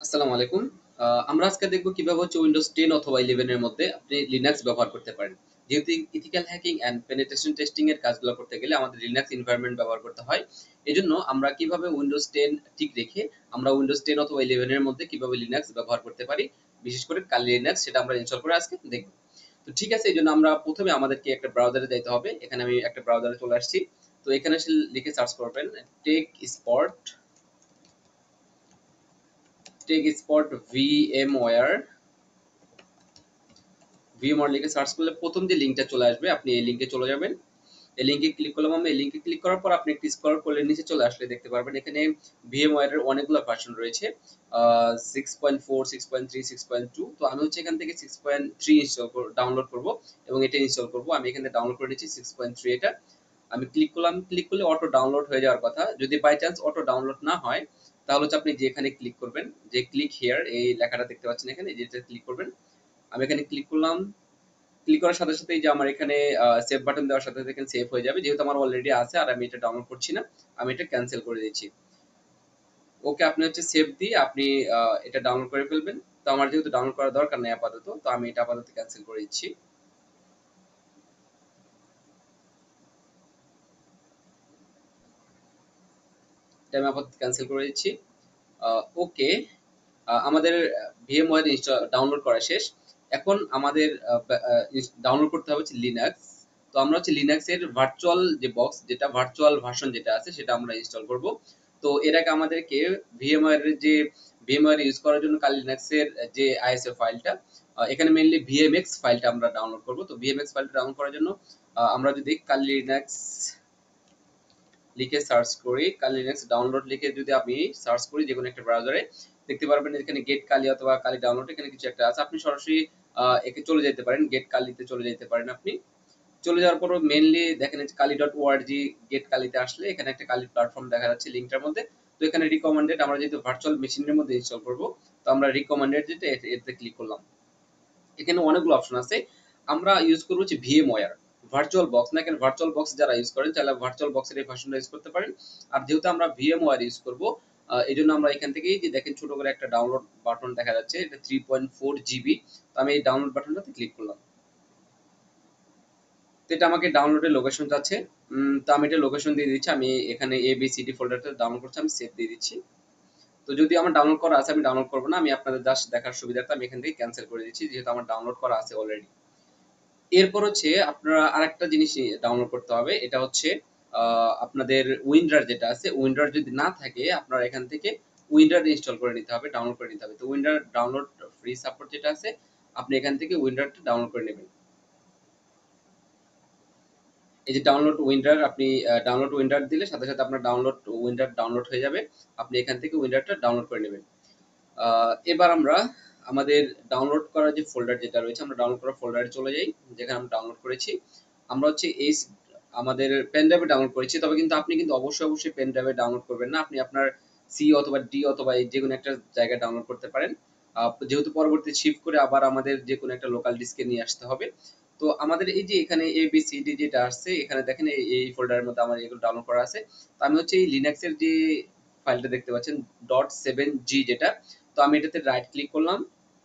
আসসালামু আলাইকুম। আমরা আজকে দেখব কিভাবে উইন্ডোজ 10 অথবা 11 এর মধ্যে আপনি লিনাক্স ব্যবহার করতে পারেন। যেহেতু ethical hacking and penetration testing এর কাজগুলো করতে গেলে আমাদের লিনাক্স এনভায়রনমেন্ট ব্যবহার করতে হয়। এজন্য আমরা কিভাবে উইন্ডোজ 10 ঠিক রেখে আমরা উইন্ডোজ 10 অথবা 11 এর মধ্যে কিভাবে লিনাক্স ব্যবহার করতে পারি, বিশেষ করে কালি লিনাক্স, সেটা আমরা ইনস্টল করে আজকে দেখব। তো ঠিক আছে, এজন্য আমরা প্রথমে আমাদেরকে একটা ব্রাউজারে যাইতে হবে। এখানে আমি একটা ব্রাউজারে চলে আসছি। তো এখানে এসে লিখে সার্চ করবেন টেক স্পট, ভিএমওয়্যার। ভিএমওয়্যার লিখে সার্চ করলে প্রথম যে লিঙ্কটা চলে আসবে, আপনি এই লিঙ্কে চলে যাবেন। এই লিঙ্কে ক্লিক করলাম। আমি এই লিঙ্কে ক্লিক করার পর আপনি একটু স্ক্রল করলে নিচে চলে আসলে দেখতে পারবেন এখানে ভিএমওয়্যার এর অনেকগুলো ভার্সন রয়েছে। 6.4, 6.3, 6.2। তো আমি হচ্ছে এখান থেকে 6.3 ডাউনলোড করব এবং এটা ইনস্টল করব। আমি এখানে ডাউনলোড করে নিচ্ছি 6.3। এটা আমি ক্লিক করলাম। ক্লিক করলে অটো ডাউনলোড হয়ে যাওয়ার কথা। যদি বাই চান্স অটো ডাউনলোড না হয়, তাহলে হচ্ছে আপনি যেখানে ক্লিক করবেন, যে ক্লিক হিয়ার এই লেখাটা দেখতে পাচ্ছেন এখানে, যেটা ক্লিক করবেন। আমি এখানে ক্লিক করলাম। ক্লিক করার সাথে সাথেই যে আমার এখানে সেভ বাটন দেওয়ার সাথে সাথে এখানে সেভ হয়ে যাবে। যেহেতু আমার অলরেডি আছে আর আমি এটা ডাউনলোড করছি না, আমি এটা ক্যান্সেল করে দিচ্ছি। ওকে, আপনি হচ্ছে সেভ দিয়ে আপনি এটা ডাউনলোড করে ফেলবেন। তো আমার যেহেতু ডাউনলোড করার দরকার নেই আপাতত, তো আমি এটা আপাতত ক্যান্সেল করে দিচ্ছি। এটা আমি আপাতত ক্যান্সেল করে দিচ্ছি। ওকে, আমাদের ভিএমওয়্যার ডাউনলোড করা শেষ। এখন আমাদের ডাউনলোড করতে হবে হচ্ছে লিনাক্স। তো আমরা হচ্ছে লিনাক্সের ভার্চুয়াল যে বক্স, যেটা ভার্চুয়াল ভার্সন যেটা আছে, সেটা আমরা ইনস্টল করব। তো এর আগে আমাদেরকে ভিএমওয়্যার এর যে ভিএমওয়্যার ইউজ করার জন্য কাল লিনাক্সের যে আইএসএ ফাইলটা, এখানে মেইনলি ভিএমএক্স ফাইলটা আমরা ডাউনলোড করব। তো ভিএমএক্স ফাইলটা ডাউনলোড করার জন্য আমরা যদি কাল লিনাক্স লিখে সার্চ করি, কালি লিনাক্স ডাউনলোড লিখে যদি আমি সার্চ করি যে কোনো একটা ব্রাউজারে, দেখতে পারবেন এখানে গেট কালি অথবা কালি ডাউনলোড এখানে কিছু একটা আছে। আপনি সরাসরি একে চলে যেতে পারেন, গেট কালিতে চলে যেতে পারেন। আপনি চলে যাওয়ার পর মেইনলি দেখেন কালি ডট ওআরজি, গেট কালিতে আসলে এখানে একটা কালি প্ল্যাটফর্ম দেখা যাচ্ছে লিঙ্কটার মধ্যে। তো এখানে রিকমেন্ডেড, আমরা যেহেতু ভার্চুয়াল মেশিনের মধ্যে ইনস্টল করব, তো আমরা রিকমেন্ডেড যেটা এতে ক্লিক করলাম। এখানে অনেকগুলো অপশন আছে। আমরা ইউজ করবো হচ্ছে ভিএমওয়্যার ভার্চুয়াল বক্স। না, এখানে ভার্চুয়াল বক্স যারা ইউজ করেন তাহলে ভার্চুয়াল বক্সের এই ভার্সনটা ইউজ করতে পারেন। আর যেহেতু আমরা ভিএমওয়্যার ইউজ করব, এই জন্য আমরা এখান থেকেই যে দেখেন ছোট করে একটা ডাউনলোড বাটন দেখা যাচ্ছে, এটা 3.4 জিবি। তো আমি এই ডাউনলোড বাটনটাতে ক্লিক করলাম। তো এটা আমাকে ডাউনলোডের লোকেশন যাচ্ছে। তো আমি এটা লোকেশন দিয়ে দিচ্ছি। আমি এখানে এবিসিডি ফোল্ডারটা ডাউনলোড করছি, আমি সেভ দিয়ে দিচ্ছি। তো যদি আমার ডাউনলোড করা আছে, আমি ডাউনলোড করবো না, আমি আপনাদের জাস্ট দেখার সুবিধার্থে আমি এখান থেকে ক্যান্সেল করে দিচ্ছি, যেহেতু আমার ডাউনলোড করা আছে অলরেডি। এরপর হচ্ছে আপনারা আরেকটা জিনিস ডাউনলোড করতে হবে। এটা হচ্ছে আপনাদের উইন্ডার যেটা আছে, উইন্ডার যদি না থাকে আপনারা এখান থেকে উইন্ডার ইনস্টল করে নিতে হবে, ডাউনলোড করে নিতে হবে। তো উইন্ডার ডাউনলোড ফ্রি সাপোর্ট যেটা আছে, আপনি এখান থেকে উইন্ডারটা ডাউনলোড করে নেবেন। এই যে ডাউনলোড উইন্ডার, আপনি ডাউনলোড উইন্ডার দিলে সাথে সাথে আপনার ডাউনলোড উইন্ডার ডাউনলোড হয়ে যাবে। আপনি এখান থেকে উইন্ডারটা ডাউনলোড করে নেবেন। এবার আমরা আমাদের ডাউনলোড করা যে ফোল্ডার যেটা রয়েছে, আমরা ডাউনলোড করা ফোল্ডারে চলে যাই, যেখানে আমরা ডাউনলোড করেছি। আমরা হচ্ছে এই আমাদের পেন ড্রাইভে ডাউনলোড করেছি, তবে কিন্তু আপনি কিন্তু অবশ্যই অবশ্যই পেন ড্রাইভে ডাউনলোড করবেন না। আপনি আপনার সি অথবা ডি অথবা এই যে কোনো একটা জায়গায় ডাউনলোড করতে পারেন। যেহেতু পরবর্তী শিফট করে আবার আমাদের যে কোনো একটা লোকাল ডিস্কে নিয়ে আসতে হবে। তো আমাদের এই যে এখানে এ বি সি ডি যেটা আসছে, এখানে দেখেন এই ফোল্ডারের মধ্যে আমার এগুলো ডাউনলোড করা আছে। তো আমি হচ্ছে এই লিনাক্সের যে ফাইলটা দেখতে পাচ্ছেন .7g যেটা, তো আমি এটাতে রাইট ক্লিক করলাম।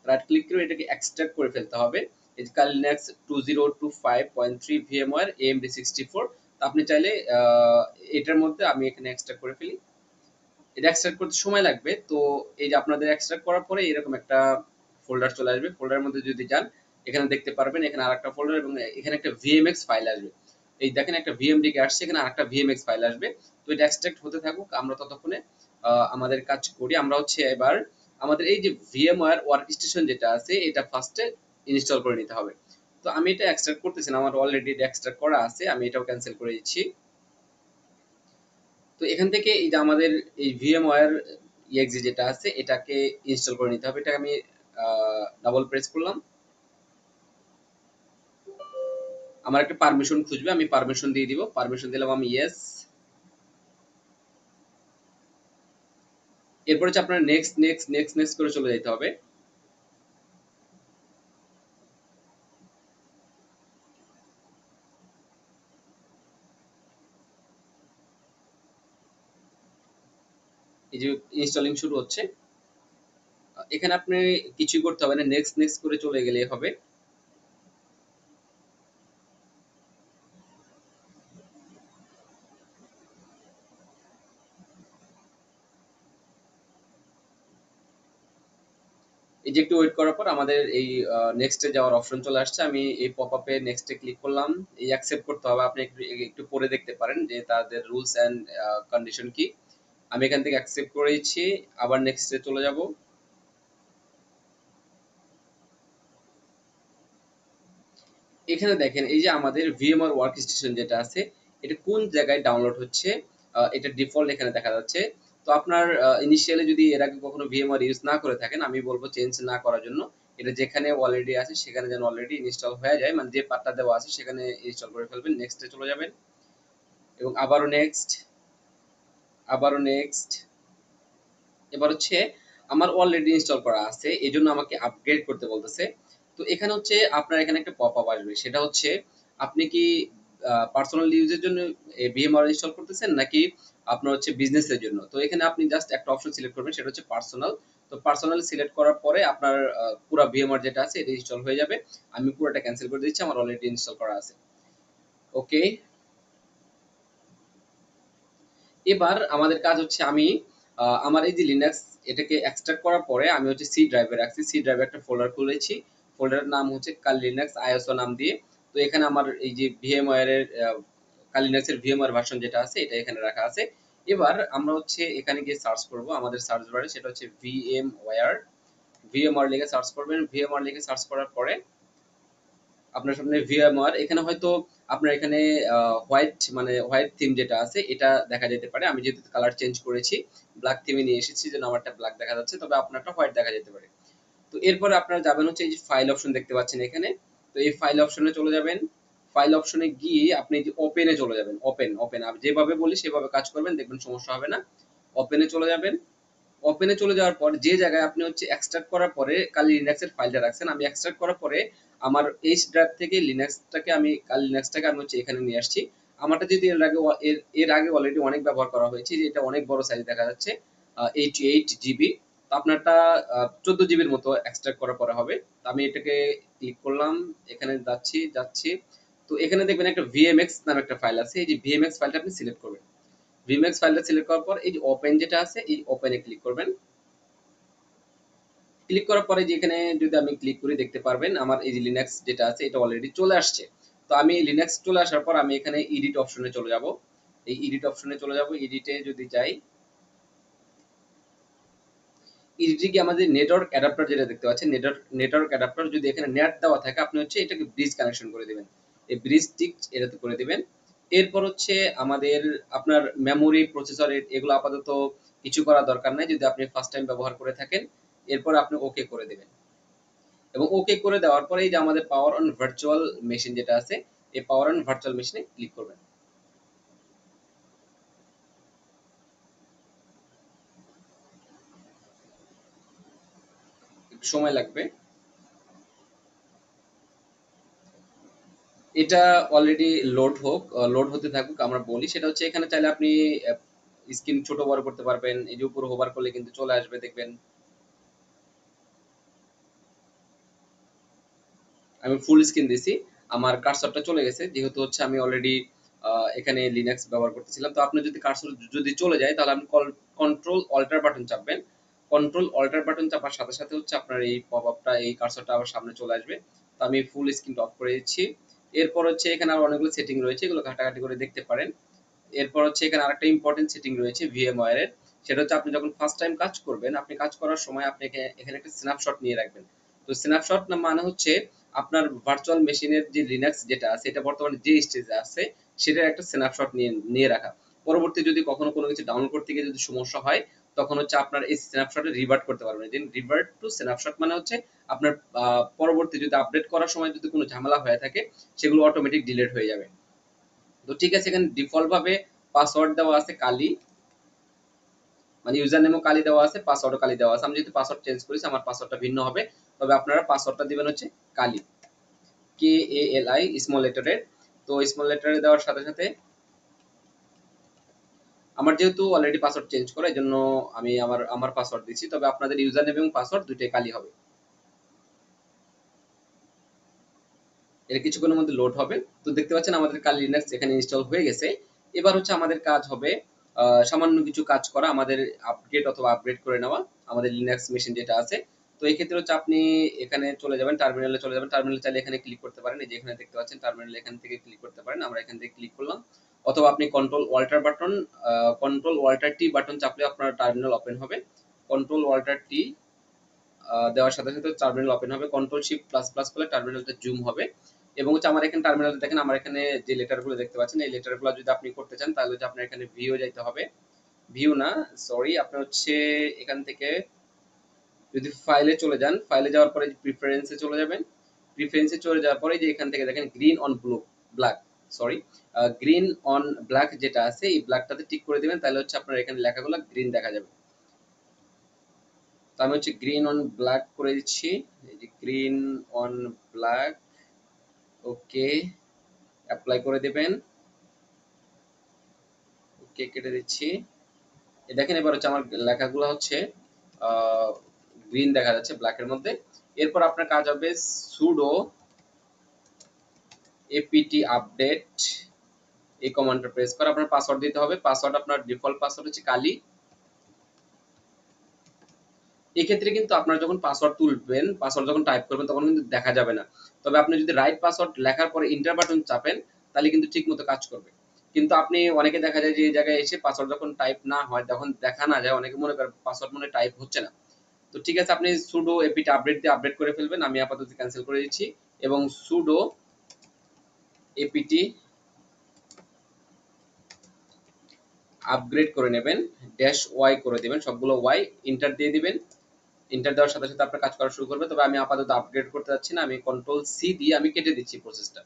রাইট ক্লিক করে এটাকে এক্সট্রাক্ট করে ফেলতে হবে। এই যে লিনাক্স 2025.3 ভিএমওয়্যার এএমডি 64। তো আপনি চাইলে এটার মধ্যে আমি এখানে এক্সট্রাক্ট করে ফেলি। এটা এক্সট্রাক্ট করতে সময় লাগবে। তো এই যে আপনাদের এক্সট্রাক্ট করার পরে এরকম একটা ফোল্ডার চলে আসবে। ফোল্ডারের মধ্যে যদি যান, এখানে দেখতে পারবেন এখানে আরেকটা ফোল্ডার এবং এখানে একটা ভিএমএক্স ফাইল আসবে। এই দেখেন একটা ভিএমডিকে আসছে, এখানে আরেকটা ভিএমএক্স ফাইল আসবে। তো এটা এক্সট্রাক্ট হতে থাকুক, আমরা ততক্ষণে আমাদের কাজ করি। আমরা হচ্ছে এবার আমাদের এই যে ভিএমওয়্যার ওয়ার্কস্টেশন যেটা আছে, এটা ফার্স্টে ইনস্টল করে নিতে হবে। তো আমি এটা এক্সট্রাক্ট করতেছি না, আমার অলরেডি এটা এক্সট্রাক্ট করা আছে, আমি এটাও ক্যান্সেল করে দিচ্ছি। তো এখান থেকে এই যে আমাদের এই ভিএমওয়্যার ইএক্সি যেটা আছে, এটাকে ইনস্টল করে নিতে হবে। এটা আমি ডাবল প্রেস করলাম। আমার একটা পারমিশন খুঁজবে, আমি পারমিশন দিয়ে দিব। পারমিশন দিলাম আমি ইয়েস। এরপর হচ্ছে আপনার নেক্সট নেক্সট নেক্সট নেক্সট করে চলে যেতে হবে। এই যে ইনস্টলিং শুরু হচ্ছে। এখানে আপনি কিছুই করতে হবে না, নেক্সট নেক্সট করে চলে গেলেই হবে। এই যে একটু ওয়েট করার পর আমাদের এই নেক্সটে যাওয়ার অপশন চলে আসছে। আমি এই পপ আপে নেক্সটে ক্লিক করলাম। এই অ্যাকসেপ্ট করতে হবে, আপনি একটু একটু পরে দেখতে পারেন যে তাদের রুলস এন্ড কন্ডিশন কি। আমি এখান থেকে অ্যাকসেপ্ট করেছি, আবার নেক্সটে চলে যাব। এখানে দেখেন এই যে আমাদের ভিএমআর ওয়ার্ক স্টেশন যেটা আছে, এটা কোন জায়গায় ডাউনলোড হচ্ছে, এটা ডিফল্ট এখানে দেখা যাচ্ছে। তো আপনার ইনিশিয়ালি যদি এর আগে কখনো ভিএমআর ইউজ না করে থাকেন, আমি বলবো চেঞ্জ না করার জন্য। এটা যেখানে অলরেডি আছে সেখানে যেন অলরেডি ইনস্টল হয়ে যায়, মানে যে পার্টটা দেওয়া আছে সেখানে ইনস্টল করে ফেলবেন। নেক্সটে চলে যাবেন এবং আবারও নেক্সট, আবারও নেক্সট। এবার হচ্ছে আমার অলরেডি ইনস্টল করা আছে, এই জন্য আমাকে আপগ্রেড করতে বলতেছে। তো এখানে হচ্ছে আপনার এখানে একটা পপ আপ আসবে, সেটা হচ্ছে আপনি কি পার্সোনাল ইউজের জন্য ভিএমআর ইনস্টল করতেছেন নাকি আপনার হচ্ছে বিজনেসের জন্য। তো এখানে আপনি জাস্ট একটা অপশন সিলেক্ট করবেন, সেটা হচ্ছে পার্সোনাল। তো পার্সোনাল সিলেক্ট করার পরে আপনার পুরো ভিএমআর যেটা আছে এটা ইনস্টল হয়ে যাবে। আমি পুরোটা ক্যান্সেল করে দিচ্ছি, আমার অলরেডি ইনস্টল করা আছে। ওকে, এবার আমাদের কাজ হচ্ছে আমি আমার এই যে লিনাক্স এটাকে এক্সট্রাক্ট করার পরে আমি হচ্ছে সি ড্রাইভে রাখছি। সি ড্রাইভে একটা ফোল্ডার খুলেছি, ফোল্ডারের নাম হচ্ছে কাল লিনাক্স আইএসও নাম দিয়ে। তো এখানে আমার এই যে ভিএমওয়্যার এর কাল লিনাক্স এর ভিএমওয়্যার ভার্সন যেটা আছে এটা এখানে রাখা আছে। এবার আমরা হচ্ছে এখানে গিয়ে সার্চ করব আমাদের সার্চ বারে, সেটা হচ্ছে ভিএমওয়্যার। ভিএমওয়্যার লিখে সার্চ করবেন, ভিএমওয়্যার লিখে সার্চ করার পরে আপনার সামনে ভিএমওয়ার, এখানে হয়তো আপনার এখানে হোয়াইট মানে হোয়াইট থিম যেটা আছে এটা দেখা যেতে পারে। আমি যেহেতু কালার চেঞ্জ করেছি, ব্ল্যাক থিমে নিয়ে এসেছি, যেন আমারটা ব্ল্যাক দেখা যাচ্ছে, তবে আপনারটা হোয়াইট দেখা যেতে পারে। তো এরপরে আপনারা যাবেন হচ্ছে এই যে ফাইল অপশন দেখতে পাচ্ছেন এখানে। তো এই ফাইল অপশনে চলে যাবেন। ফাইল অপশনে গিয়ে আপনি যে ওপেনে চলে যাবেন, ওপেন ওপেন আমি যেভাবে বলি সেভাবে কাজ করবেন, দেখবেন সমস্যা হবে না। ওপেনে চলে যাবেন। ওপেনে চলে যাওয়ার পর যে জায়গায় আপনি হচ্ছে এক্সট্রাক্ট করার পরে কালি লিনাক্সের ফাইলটা রাখছেন, আমি এক্সট্রাক্ট করার পরে আমার এইচ ড্রাইভ থেকে লিনাক্সটাকে আমি কালি লিনাক্সটাকে আমি হচ্ছে এখানে নিয়ে আসছি। আমারটা যদি এর আগে অলরেডি অনেক ব্যবহার করা হয়েছে, যে এটা অনেক বড় সাইজ দেখা যাচ্ছে, 88 জিবি। তো আপনারটা 14 জিবির মতো এক্সট্রাক্ট করার পরে হবে। তো আমি এটাকে ক্লিক করলাম, এখানে যাচ্ছি যাচ্ছি। তো এখানে দেখবেন একটা ভিএমএক্স নামে একটা ফাইল আছে, এই যে ভিএমএক্স ফাইলটা আপনি সিলেক্ট করবেন। ভিএমএক্স ফাইলটা সিলেক্ট করার পর এই যে ওপেন যেটা আছে এই ওপেনে ক্লিক করবেন। ক্লিক করার পরে যে এখানে যদি আমি ক্লিক করি দেখতে পারবেন আমার এই যে লিনাক্স যেটা আছে এটা অলরেডি চলে আসছে। তো আমি লিনাক্স চলে আসার পর আমি এখানে এডিট অপশনে চলে যাব। এই এডিট অপশনে চলে যাব, এডিটে যদি যাই, এডিটে গিয়ে আমাদের নেটওয়ার্ক অ্যাডাপ্টার যেটা দেখতে পাচ্ছেন, নেটওয়ার্ক অ্যাডাপ্টার যদি এখানে নেট দেওয়া থাকে আপনি হচ্ছে এটাকে ব্রিজ কানেকশন করে দিবেন। এই ব্রিজ টিক এটাতে করে দিবেন। এরপর হচ্ছে আমাদের আপনার মেমোরি প্রসেসর এগুলো আপাতত কিছু করা দরকার নাই যদি আপনি ফার্স্ট টাইম ব্যবহার করে থাকেন। এরপর আপনি ওকে করে দিবেন এবং ওকে করে দেওয়ার পরে এই যে আমাদের পাওয়ার অন ভার্চুয়াল মেশিন যেটা আছে, এই পাওয়ার অন ভার্চুয়াল মেশিনে ক্লিক করবেন। একটু সময় লাগবে। এটা অলরেডি লোড হোক, লোড হতে থাকুক আমরা বলি। সেটা হচ্ছে এখানে চাইলে আপনি স্ক্রিন ছোট বড় করতে পারবেন, এই যে উপরে হোভার করলে কিন্তু চলে আসবে দেখবেন। আমি ফুল স্ক্রিন দিছি, আমার কার্সরটা চলে গেছে, যেহেতু হচ্ছে আমি অলরেডি এখানে লিনাক্স ব্যবহার করতেছিলাম। তো আপনি যদি কার্সর যদি চলে যায় তাহলে আপনি কন্ট্রোল অল্টার বাটন চাপবেন। কন্ট্রোল অল্টার বাটন চাপার সাথে সাথে হচ্ছে আপনার এই পপ আপটা এই কার্সরটা আবার সামনে চলে আসবে। তো আমি ফুল স্ক্রিন অফ করে দিচ্ছি। এরপর হচ্ছে এখানে আরো অনেকগুলো সেটিং রয়েছে, এগুলো ঘাটাঘাটি করে দেখতে পারেন। এরপর হচ্ছে এখানে আরেকটা ইম্পর্টেন্ট সেটিং রয়েছে ভিএমওয়্যার এর, সেটা হচ্ছে আপনি যখন ফার্স্ট টাইম কাজ করবেন, আপনি কাজ করার সময় আপনি এখানে একটা স্ন্যাপশট নিয়ে রাখবেন। তো স্ন্যাপশট না মানে হচ্ছে আপনার ভার্চুয়াল মেশিনের যে লিনাক্স যেটা আছে এটা বর্তমানে যে স্টেজে আছে সেটার একটা স্ন্যাপশট নিয়ে নিয়ে রাখা। পরবর্তী যদি কখনো কোনো কিছু ডাউনলোড করতে গিয়ে যদি সমস্যা হয়, তখন হচ্ছে আপনার এই স্ন্যাপশটে রিভার্ট করতে পারবেন। যে রিভার্ট টু স্ন্যাপশট মানে হচ্ছে আপনার পরবর্তী যদি আপডেট করার সময় যদি কোনো ঝামেলা হয়ে থাকে সেগুলো অটোমেটিক ডিলিট হয়ে যাবে। তো ঠিক আছে, এখানে ডিফল্ট ভাবে পাসওয়ার্ড দেওয়া আছে কালি, মানে ইউজার নেমও কালি দেওয়া আছে, পাসওয়ার্ডও কালি দেওয়া আছে। আমি যদি পাসওয়ার্ড চেঞ্জ করেছি আমার পাসওয়ার্ডটা ভিন্ন হবে, তবে আপনারা পাসওয়ার্ডটা দিবেন হচ্ছে কালি, KALI স্মল লেটারের। তো স্মল লেটারে দেওয়ার সাথে সাথে আমার যেহেতু অলরেডি পাসওয়ার্ড চেঞ্জ করা, এই জন্য আমি আমার পাসওয়ার্ড দিচ্ছি, তবে আপনাদের ইউজার নেম এবং পাসওয়ার্ড দুইটাই কালি হবে। এর কিছুক্ষণের মধ্যে লোড হবে। তো দেখতে পাচ্ছেন আমাদের কালি লিনাক্স এখানে ইনস্টল হয়ে গেছে। এবার হচ্ছে আমাদের কাজ হবে সামান্য কিছু কাজ করা, আমাদের আপডেট অথবা আপগ্রেড করে নেওয়া আমাদের লিনাক্স মেশিন যেটা আছে। তো এই ক্ষেত্রে হচ্ছে আপনি এখানে চলে যাবেন, টার্মিনালে চলে যাবেন। টার্মিনাল চাইলে এখানে ক্লিক করতে পারেন, এই যে এখানে দেখতে পাচ্ছেন টার্মিনাল, এখান থেকে ক্লিক করতে পারেন। আমরা এখান থেকে ক্লিক করলাম, অথবা আপনি কন্ট্রোল ওয়াল্টার টি বাটন চাপলে আপনার টার্মিনাল ওপেন হবে। কন্ট্রোল ওয়াল্টার টি দেওয়ার সাথে সাথে টার্মিনাল ওপেন হবে। কন্ট্রোল শিফট প্লাস প্লাস করলে টার্মিনালটা জুম হবে। এবং হচ্ছে আমার এখানে টার্মিনাল দেখেন, আমার এখানে যে লেটারগুলো দেখতে পাচ্ছেন, এই লেটারগুলো যদি আপনি করতে চান তাহলে হচ্ছে আপনার এখানে ভিউ যাইতে হবে। ভিউ না, সরি, আপনি হচ্ছে এখান থেকে যদি ফাইলে চলে যান, ফাইলে যাওয়ার পরে প্রিফারেন্সে চলে যাবেন। প্রিফারেন্সে চলে যাওয়ার পরে যে এখান থেকে দেখেন green on blue black, sorry, green on black যেটা আছে, এই ব্ল্যাকটাতে টিক করে দিবেন, তাহলে হচ্ছে আপনার এখানে লেখাগুলো গ্রিন দেখা যাবে। তো আমি হচ্ছে গ্রিন অন ব্ল্যাক করে দিচ্ছি, এই যে green on black, okay, apply করে দেবেন, ওকে কেটে দিচ্ছি। দেখেন এবার হচ্ছে আমার লেখাগুলো হচ্ছে গ্রিন দেখা যাচ্ছে ব্ল্যাকের মধ্যে। এরপর আপনার কাজ হবে সুডো এপিটি আপডেট, এই কমান্ডটা প্রেস করে আপনার পাসওয়ার্ড দিতে হবে। পাসওয়ার্ড আপনার ডিফল্ট পাসওয়ার্ড হচ্ছে কালি। এক্ষেত্রে কিন্তু আপনার যখন পাসওয়ার্ড তুলবেন, পাসওয়ার্ড যখন টাইপ করবেন তখন কিন্তু দেখা যাবে না। তবে আপনি যদি রাইট পাসওয়ার্ড লেখার পরে ইন্টার বাটন চাপেন তাহলে কিন্তু ঠিক মতো কাজ করবে। কিন্তু আপনি অনেকে দেখা যায় যে এই জায়গায় এসে পাসওয়ার্ড যখন টাইপ না হয় তখন দেখা না যায়, অনেকে মনে করে পাসওয়ার্ড মনে টাইপ হচ্ছে না। তো ঠিক আছে, আপনি সুডো এপিটি আপডেট দিয়ে আপডেট করে ফেলবেন। আমি আপাতত ক্যান্সেল করে দিচ্ছি এবং সুডো এপিটি আপগ্রেড করে নেবেন, ড্যাশ ওয়াই করে দিবেন, সবগুলো ওয়াই, ইন্টার দিয়ে দিবেন। ইন্টার দেওয়ার সাথে সাথে আপনার কাজ করা শুরু করবে। তবে আমি আপাতত আপগ্রেড করতে যাচ্ছি না, আমি কন্ট্রোল সি দিয়ে আমি কেটে দিচ্ছি প্রসেসটা।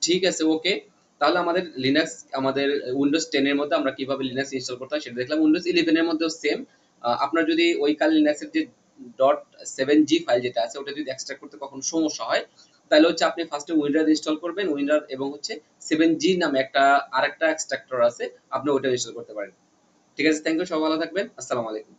ঠিক আছে, ওকে। তাহলে আমাদের লিনাক্স, আমাদের উইন্ডোজ 10 এর মধ্যে আমরা কিভাবে লিনাক্স ইনস্টল করতে হয় সেটা দেখলাম। উইন্ডোজ 11 এর মধ্যেও সেম। আপনার যদি ওই কাল লিনাক্সের যে .7g ফাইল যেটা আছে ওটা যদি এক্সট্রাক্ট করতে কখনো সমস্যা হয়, তাহলে হচ্ছে আপনি ফার্স্টে উইন্ডার ইনস্টল করবেন, উইন্ডার এবং হচ্ছে 7g নামে একটা আরেকটা এক্সট্রাক্টর আছে, আপনি ওটা ইনস্টল করতে পারেন। ঠিক আছে, থ্যাংক ইউ, সবাই ভালো থাকবেন, আসসালামু আলাইকুম।